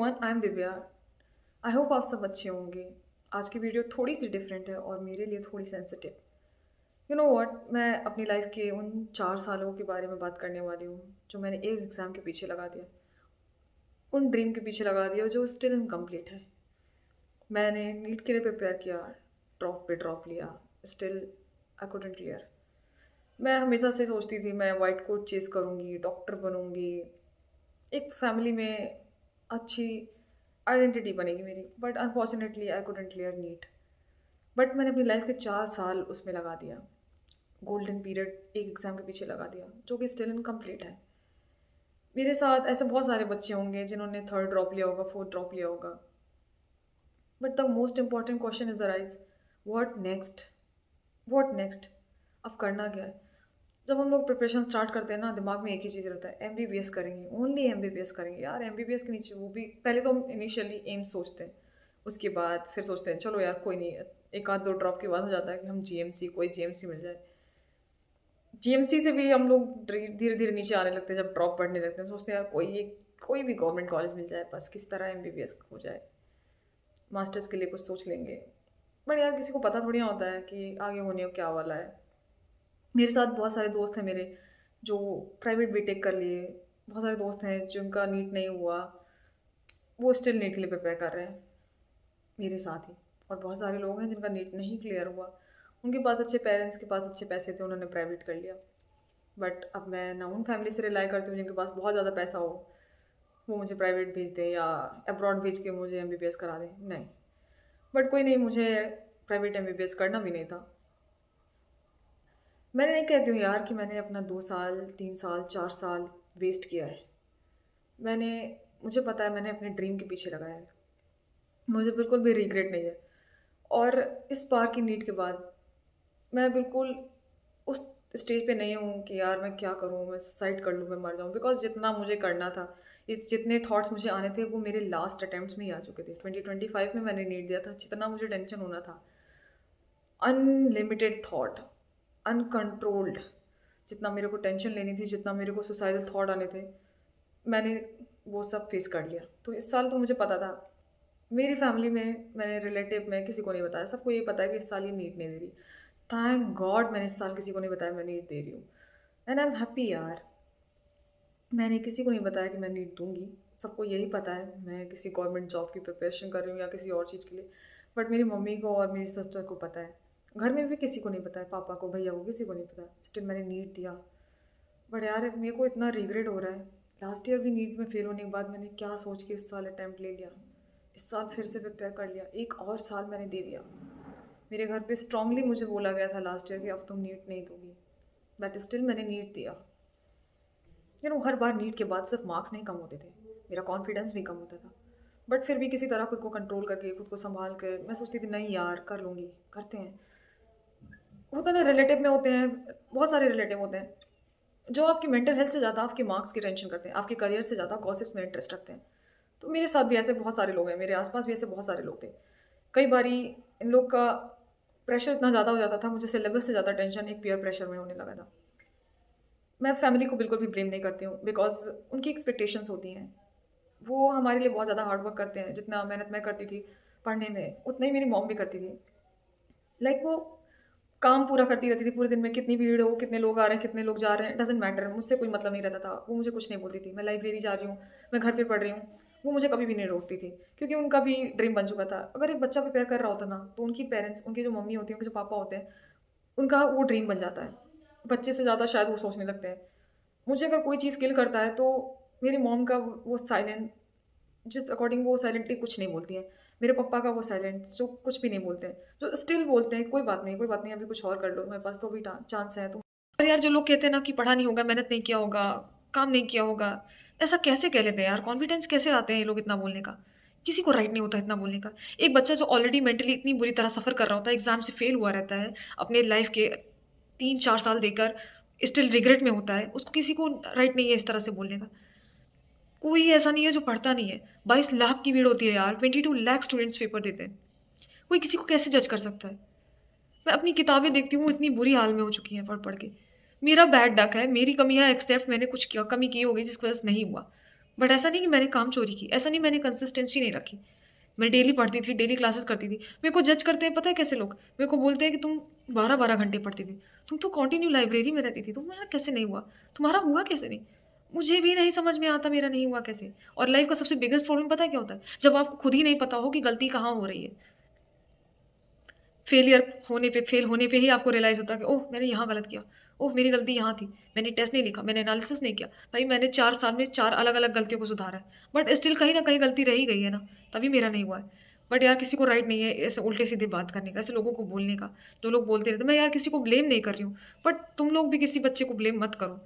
Everyone, I am Divya. I hope आप सब अच्छे होंगे। आज की वीडियो थोड़ी सी डिफरेंट है और मेरे लिए थोड़ी सेंसिटिव। यू नो व्हाट, मैं अपनी लाइफ के उन 4 सालों के बारे में बात करने वाली हूँ जो मैंने एक एग्ज़ाम के पीछे लगा दिया, उन ड्रीम के पीछे लगा दिया जो स्टिल इनकम्प्लीट है। मैंने नीट के लिए प्रिपेयर किया, ड्रॉप पे ड्रॉप लिया, स्टिल आई कुडंट क्लियर। मैं हमेशा से सोचती थी मैं वाइट कोट चेज़ करूँगी, डॉक्टर बनूँगी, एक फैमिली में अच्छी आइडेंटिटी बनेगी मेरी, but unfortunately I couldn't clear NEET. But मैंने अपनी लाइफ के 4 साल उसमें लगा दिया, गोल्डन पीरियड एक एग्ज़ाम के पीछे लगा दिया जो कि स्टिल इनकम्प्लीट है। मेरे साथ ऐसे बहुत सारे बच्चे होंगे जिन्होंने थर्ड ड्रॉप लिया होगा, फोर्थ ड्रॉप लिया होगा, but the most important question is arise, what next? What next? अब करना क्या है? जब हम लोग प्रिपरेशन स्टार्ट करते हैं ना, दिमाग में एक ही चीज़ रहता है, एमबीबीएस करेंगे, ओनली एमबीबीएस करेंगे। यार एमबीबीएस के नीचे वो भी पहले तो हम इनिशियली एम सोचते हैं, उसके बाद फिर सोचते हैं चलो यार कोई नहीं, एक आध दो ड्रॉप के बाद हो जाता है कि हम जीएमसी, कोई जीएमसी मिल जाए। जीएमसी से भी हम लोग धीरे धीरे नीचे आने लगते हैं, जब ड्रॉप पढ़ने लगते हैं सोचते हैं यार कोई भी गवर्नमेंट कॉलेज मिल जाए, बस किसी तरह एमबीबीएस हो जाए, मास्टर्स के लिए कुछ सोच लेंगे। बट यार किसी को पता थोड़ी ना होता है कि आगे होने को क्या वाला है। मेरे साथ बहुत सारे दोस्त हैं मेरे जो प्राइवेट बीटेक कर लिए, बहुत सारे दोस्त हैं जिनका नीट नहीं हुआ, वो स्टिल नीट के लिए प्रिपेयर कर रहे हैं मेरे साथ ही। और बहुत सारे लोग हैं जिनका नीट नहीं क्लियर हुआ, उनके पास अच्छे पेरेंट्स के पास अच्छे पैसे थे, उन्होंने प्राइवेट कर लिया। बट अब मैं ना उन फैमिली से रिलाई करती हूँ जिनके पास बहुत ज़्यादा पैसा हो, वो मुझे प्राइवेट भेज दें या अब्रॉड भेज के मुझे एमबीबीएस करा दें, नहीं। बट कोई नहीं, मुझे प्राइवेट एमबीबीएस करना भी नहीं था। मैंने नहीं कहती हूँ यार कि मैंने अपना 2 साल 3 साल 4 साल वेस्ट किया है। मैंने मुझे पता है मैंने अपने ड्रीम के पीछे लगाया है, मुझे बिल्कुल भी रिग्रेट नहीं है। और इस बार की नीट के बाद मैं बिल्कुल उस स्टेज पे नहीं हूँ कि यार मैं क्या करूँ, मैं सुसाइड कर लूँ, मैं मर जाऊँ। बिकॉज जितना मुझे करना था, जितने थॉट्स मुझे आने थे वो मेरे लास्ट अटैम्प्ट्स में ही आ चुके थे। 2025 में मैंने नीट दिया था, जितना मुझे टेंशन होना था, अनलिमिटेड थॉट, अनकंट्रोल्ड, जितना मेरे को टेंशन लेनी थी, जितना मेरे को सुसाइडल थॉट आने थे, मैंने वो सब फेस कर लिया। तो इस साल तो मुझे पता था, मेरी फैमिली में, मैंने रिलेटिव में किसी को नहीं बताया, सबको ये पता है कि इस साल ये नीट नहीं दे रही। थैंक गॉड मैंने इस साल किसी को नहीं बताया मैं नीट दे रही हूँ, एंड आई एम हैप्पी यार। मैंने किसी को नहीं बताया कि मैं नीट दूंगी, सबको यही पता है मैं किसी गवर्नमेंट जॉब की प्रिपरेशन कर रही हूँ या किसी और चीज़ के लिए। बट मेरी मम्मी को और मेरी सिस्टर को पता है, घर में भी किसी को नहीं पता है, पापा को, भैया को, किसी को नहीं पता। स्टिल मैंने नीट दिया। बट यार मेरे को इतना रिग्रेट हो रहा है, लास्ट ईयर भी नीट में फेल होने के बाद मैंने क्या सोच के इस साल अटैम्प्ट ले लिया, इस साल फिर से प्रिपेयर कर लिया, एक और साल मैंने दे दिया। मेरे घर पे स्ट्रांगली मुझे बोला गया था लास्ट ईयर कि अब तुम नीट नहीं दोगी, बट स्टिल मैंने नीट दिया। हर बार नीट के बाद सिर्फ मार्क्स नहीं कम होते थे, मेरा कॉन्फिडेंस भी कम होता था। बट फिर भी किसी तरह खुद को कंट्रोल करके, खुद को संभाल कर मैं सोचती थी नहीं यार कर लूँगी, करते हैं। होता ना, रिलेटिव में होते हैं, बहुत सारे रिलेटिव होते हैं जो आपकी मेंटल हेल्थ से ज़्यादा आपके मार्क्स की टेंशन करते हैं, आपके करियर से ज़्यादा गॉसिप्स में इंटरेस्ट रखते हैं। तो मेरे साथ भी ऐसे बहुत सारे लोग हैं, मेरे आसपास भी ऐसे बहुत सारे लोग थे। कई बारी इन लोग का प्रेशर इतना ज़्यादा हो जाता था, मुझे सिलेबस से ज़्यादा टेंशन एक पीयर प्रेशर में होने लगा था। मैं फैमिली को बिल्कुल भी ब्लेम नहीं करती हूँ, बिकॉज उनकी एक्सपेक्टेशंस होती हैं, वो हमारे लिए बहुत ज़्यादा हार्ड वर्क करते हैं। जितना मेहनत मैं करती थी पढ़ने में, उतना ही मेरी मॉम भी करती थी। वो काम पूरा करती रहती थी पूरे दिन में, कितनी भीड़ हो, कितने लोग आ रहे हैं, कितने लोग जा रहे हैं, डजेंट मैटर, मुझसे कोई मतलब नहीं रहता था। वो मुझे कुछ नहीं बोलती थी, मैं लाइब्रेरी जा रही हूँ, मैं घर पे पढ़ रही हूँ, वो मुझे कभी भी नहीं रोकती थी, क्योंकि उनका भी ड्रीम बन चुका था। अगर एक बच्चा प्रिपेयर कर रहा होता ना, तो उनकी पेरेंट्स, उनकी जो मम्मी होती है, उनके जो पापा होते हैं, उनका वो ड्रीम बन जाता है। बच्चे से ज़्यादा शायद वो सोचने लगते हैं। मुझे अगर कोई चीज़ किल करता है तो मेरी मॉम का वो साइलेंट, जिस अकॉर्डिंग वो साइलेंटली कुछ नहीं बोलती हैं। मेरे पापा का वो साइलेंट, जो कुछ भी नहीं बोलते हैं, जो स्टिल बोलते हैं कोई बात नहीं, कोई बात नहीं, अभी कुछ और कर लो, मेरे पास तो भी चांस है। तो पर यार जो लोग कहते हैं ना कि पढ़ा नहीं होगा, मेहनत नहीं किया होगा, काम नहीं किया होगा, ऐसा कैसे कह लेते हैं यार? कॉन्फिडेंस कैसे आते हैं ये लोग इतना बोलने का? किसी को राइट नहीं होता इतना बोलने का। एक बच्चा जो ऑलरेडी मेंटली इतनी बुरी तरह सफ़र कर रहा होता है, एग्जाम से फेल हुआ रहता है, अपने लाइफ के 3-4 साल देकर स्टिल रिग्रेट में होता है, उसको किसी को राइट नहीं है इस तरह से बोलने का। कोई ऐसा नहीं है जो पढ़ता नहीं है। 22 लाख की भीड़ होती है यार, 22 लाख स्टूडेंट्स पेपर देते हैं। कोई किसी को कैसे जज कर सकता है? मैं अपनी किताबें देखती हूँ, इतनी बुरी हाल में हो चुकी हैं पढ़-पढ़ के। मेरा बैड डक है, मेरी कमियाँ एक्सेप्ट, मैंने कुछ किया, कमी की होगी जिसकी वजह से नहीं हुआ। बट ऐसा नहीं कि मैंने काम चोरी की, ऐसा नहीं मैंने कंसिस्टेंसी नहीं रखी। मैं डेली पढ़ती थी, डेली क्लासेस करती थी। मेरे को जज करते हैं पता है कैसे लोग? मेरे को बोलते हैं कि तुम 12-12 घंटे पढ़ती थी, तुम तो कंटिन्यू लाइब्रेरी में रहती थी, तुम्हारा कैसे नहीं हुआ? तुम्हारा हुआ कैसे नहीं? मुझे भी नहीं समझ में आता मेरा नहीं हुआ कैसे। और लाइफ का सबसे बिगेस्ट प्रॉब्लम पता है क्या होता है? जब आपको खुद ही नहीं पता हो कि गलती कहाँ हो रही है। फेलियर होने पे, फेल होने पे ही आपको रियलाइज़ होता है कि ओह! मैंने यहाँ गलत किया, ओह! मेरी गलती यहाँ थी, मैंने टेस्ट नहीं लिखा, मैंने एनालिसिस नहीं किया। भाई मैंने 4 साल में 4 अलग-अलग गलतियों को सुधारा है, बट स्टिल कहीं न कहीं गलती रह ही गई है ना, तभी मेरा नहीं हुआ है। बट यार किसी को राइट नहीं है ऐसे उल्टे-सीधे बात करने का, ऐसे लोगों को बोलने का, जो लोग बोलते रहते हैं। मैं यार किसी को ब्लेम नहीं कर रही हूँ, बट तुम लोग भी किसी बच्चे को ब्लेम मत करो।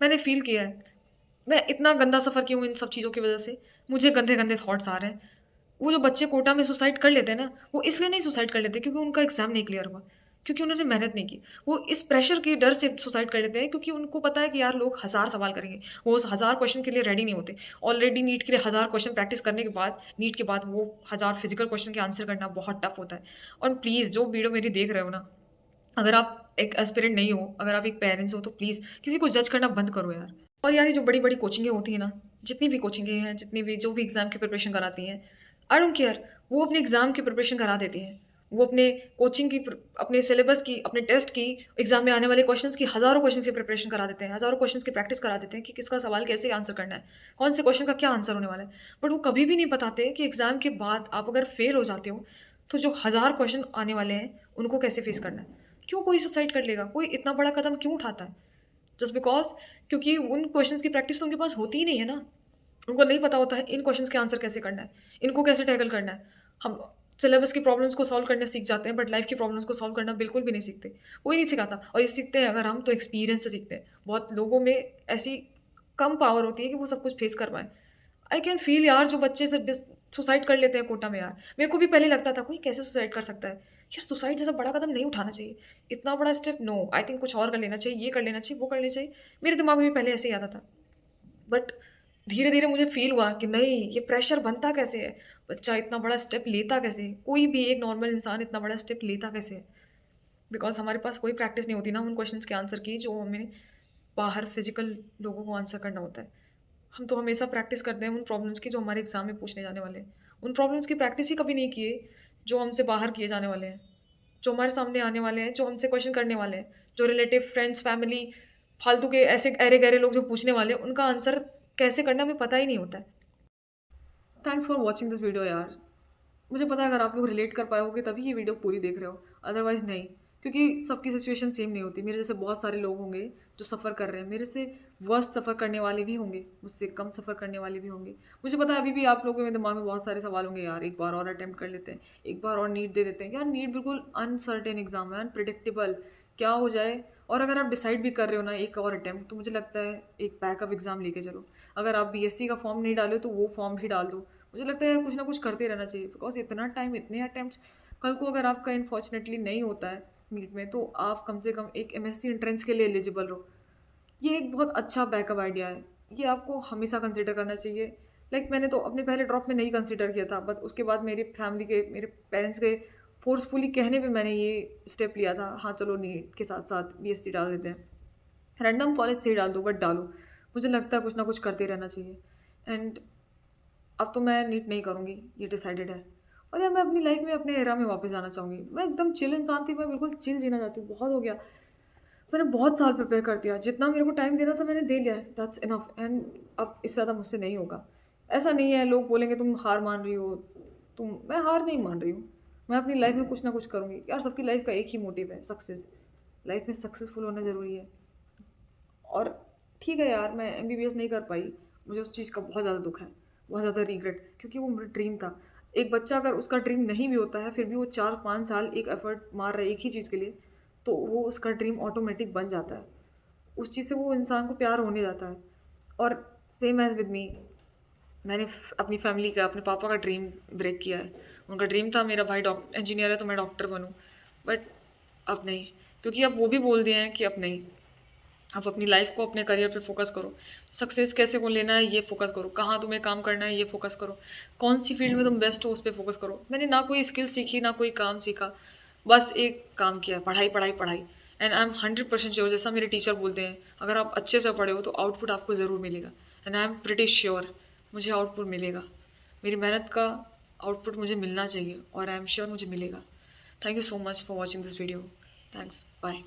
मैंने फ़ील किया है, मैं इतना गंदा सफ़र की हूँ इन सब चीज़ों की वज़ह से, मुझे गंदे-गंदे थॉट्स आ रहे हैं। वो जो बच्चे कोटा में सुसाइड कर लेते हैं ना, वो इसलिए नहीं सुसाइड कर लेते क्योंकि उनका एग्ज़ाम नहीं क्लियर हुआ, क्योंकि उन्होंने मेहनत नहीं की। वो इस प्रेशर के डर से सुसाइड कर लेते हैं क्योंकि उनको पता है कि यार लोग हज़ार सवाल करेंगे। वो उस हज़ार क्वेश्चन के लिए रेडी नहीं होते। ऑलरेडी नीट के लिए हज़ार क्वेश्चन प्रैक्टिस करने के बाद, नीट के बाद वो हज़ार फिज़िकल क्वेश्चन के आंसर करना बहुत टफ़ होता है। और प्लीज़ जो वीडियो मेरी देख रहे हो ना, अगर आप एक एस्पिरेंट नहीं हो, अगर आप एक पेरेंट्स हो तो प्लीज़ किसी को जज करना बंद करो यार। और यार ये जो बड़ी-बड़ी कोचिंगें होती हैं ना, जितनी भी कोचिंगें हैं, जितनी भी जो भी एग्ज़ाम की प्रिपरेशन कराती हैं, आई डोंट केयर, वो अपने एग्ज़ाम की प्रिपरेशन करा देती हैं। वो अपने कोचिंग की अपने सिलेबस की, अपने टेस्ट की, एग्ज़ाम में आने वाले क्वेश्चंस की हज़ारों क्वेश्चन की प्रिपरेशन करा देते हैं, हज़ारों क्वेश्चंस की प्रैक्टिस करा देते हैं कि किसका सवाल कैसे आंसर करना है, कौन से क्वेश्चन का क्या आंसर होने वाला है। बट वो कभी भी नहीं बताते कि एग्ज़ाम के बाद आप अगर फेल हो जाते हो, तो जो हज़ार क्वेश्चन आने वाले हैं, उनको कैसे फेस करना है। क्यों कोई सुसाइड कर लेगा? कोई इतना बड़ा कदम क्यों उठाता है? जस्ट बिकॉज़ क्योंकि उन क्वेश्चंस की प्रैक्टिस तो उनके पास होती ही नहीं है ना। उनको नहीं पता होता है इन क्वेश्चंस के आंसर कैसे करना है, इनको कैसे टैकल करना है। हम सिलेबस की प्रॉब्लम्स को सॉल्व करना सीख जाते हैं बट लाइफ़ की प्रॉब्लम्स को सॉल्व करना बिल्कुल भी नहीं सीखते। कोई नहीं सिखाता और ये सीखते हैं अगर हम तो एक्सपीरियंस से सीखते हैं। बहुत लोगों में ऐसी कम पावर होती है कि वो सब कुछ फेस कर पाएँ। आई कैन फ़ील यार जो बच्चे से डिस सुसाइड कर लेते हैं कोटा में यार। मेरे को भी पहले लगता था कोई कैसे सुसाइड कर सकता है? यार सुसाइड जैसा बड़ा कदम नहीं उठाना चाहिए। इतना बड़ा स्टेप नो, आई थिंक कुछ और कर लेना चाहिए, ये कर लेना चाहिए, वो कर लेना चाहिए। मेरे दिमाग में भी पहले ऐसे ही आता था। बट धीरे-धीरे मुझे फ़ील हुआ कि नहीं ये प्रेशर बनता कैसे है? बच्चा इतना बड़ा स्टेप लेता कैसे है? कोई भी एक नॉर्मल इंसान इतना बड़ा स्टेप लेता कैसे है? बिकॉज़ हमारे पास कोई प्रैक्टिस नहीं होती ना उन क्वेश्चन्स के आंसर की जो हमें बाहर फिज़िकल लोगों को आंसर करना होता है। हम तो हमेशा प्रैक्टिस करते हैं उन प्रॉब्लम्स की जो हमारे एग्ज़ाम में पूछने जाने वाले हैं। उन प्रॉब्लम्स की प्रैक्टिस ही कभी नहीं किए जो हमसे बाहर किए जाने वाले हैं, जो हमारे सामने आने वाले हैं, जो हमसे क्वेश्चन करने वाले हैं, जो रिलेटिव, फ्रेंड्स, फैमिली, फालतू के ऐसे अरे-गहरे लोग जो पूछने वाले हैं, उनका आंसर कैसे करना हमें पता ही नहीं होता है। Thanks for watching this video यार। मुझे पता है अगर आप लोग रिलेट कर पाए होगे तभी ये वीडियो पूरी देख रहे हो, अदरवाइज़ नहीं। क्योंकि सबकी सिचुएशन सेम नहीं होती। मेरे जैसे बहुत सारे लोग होंगे जो सफ़र कर रहे हैं, मेरे से वर्स्ट सफ़र करने वाले भी होंगे, मुझसे कम सफ़र करने वाले भी होंगे। मुझे पता है अभी भी आप लोगों के दिमाग में बहुत सारे सवाल होंगे यार, एक बार और अटेम्प्ट कर लेते हैं, एक बार और नीट दे देते हैं। यार नीट बिल्कुल अनसर्टेन एग्ज़ाम है, अनप्रिडिक्टेबल, क्या हो जाए। और अगर आप डिसाइड भी कर रहे हो ना एक और अटेम्प्ट, तो मुझे लगता है एक बैकअप एग्ज़ाम लेके चलो। अगर आप बीएससी का फॉर्म नहीं डाले तो वो फॉर्म भी डाल दो। मुझे लगता है यार कुछ ना कुछ करते रहना चाहिए बिकॉज इतना टाइम, इतने अटेम्प्ट्स, कल को अगर आपका अनफॉर्चुनेटली नहीं होता है नीट में तो आप कम से कम एक एमएससी एंट्रेंस के लिए एलिजिबल रहो। ये एक बहुत अच्छा बैकअप आइडिया है, ये आपको हमेशा कंसिडर करना चाहिए। मैंने तो अपने पहले ड्रॉप में नहीं कंसिडर किया था, बट उसके बाद मेरी फैमिली के, मेरे पेरेंट्स के फोर्सफुली कहने पे मैंने ये स्टेप लिया था। हाँ चलो नीट के साथ साथ बीएससी डाल देते हैं, रैंडम कॉलेज से ही डाल दो बट डालो। मुझे लगता है कुछ ना कुछ करते रहना चाहिए। एंड अब तो मैं नीट नहीं करूँगी, ये डिसाइडेड है। और यार मैं अपनी लाइफ में अपने एरा में वापस जाना चाहूँगी। मैं एकदम चिल इंसान थी, मैं बिल्कुल चिल जीना चाहती हूँ। बहुत हो गया, मैंने बहुत साल प्रिपेयर कर दिया, जितना मेरे को टाइम देना था मैंने दे लिया है, दैट्स इनफ। एंड अब इससे ज़्यादा मुझसे नहीं होगा। ऐसा नहीं है लोग बोलेंगे तुम हार मान रही हो, मैं हार नहीं मान रही हूँ। मैं अपनी लाइफ में कुछ ना कुछ करूँगी यार। सबकी लाइफ का एक ही मोटिव है, सक्सेस। लाइफ में सक्सेसफुल होना ज़रूरी है। और ठीक है यार मैं एमबीबीएस नहीं कर पाई, मुझे उस चीज़ का बहुत ज़्यादा दुख है, बहुत ज़्यादा रिग्रेट, क्योंकि वो मेरा ड्रीम था। एक बच्चा अगर उसका ड्रीम नहीं भी होता है फिर भी वो 4-5 साल एक एफर्ट मार रहा है एक ही चीज़ के लिए, तो वो उसका ड्रीम ऑटोमेटिक बन जाता है। उस चीज़ से वो इंसान को प्यार होने जाता है। और सेम एज़ विद मी, मैंने अपनी फैमिली का, अपने पापा का ड्रीम ब्रेक किया है। उनका ड्रीम था मेरा भाई इंजीनियर है तो मैं डॉक्टर बनूँ, बट अब नहीं, क्योंकि अब वो भी बोल दिए हैं कि अब नहीं। आप अपनी लाइफ को अपने करियर पे फोकस करो, सक्सेस कैसे को लेना है ये फोकस करो, कहाँ तुम्हें काम करना है ये फोकस करो, कौन सी फील्ड में तुम बेस्ट हो उस पर फोकस करो। मैंने ना कोई स्किल सीखी ना कोई काम सीखा, बस एक काम किया, पढ़ाई पढ़ाई पढ़ाई। एंड आई एम 100% श्योर, जैसा मेरे टीचर बोलते हैं, अगर आप अच्छे से पढ़े हो तो आउटपुट आपको ज़रूर मिलेगा। And I am pretty sure मुझे आउटपुट मिलेगा, मेरी मेहनत का आउटपुट मुझे मिलना चाहिए और आई एम श्योर मुझे मिलेगा। Thank you so much for watching this video. Thanks, bye.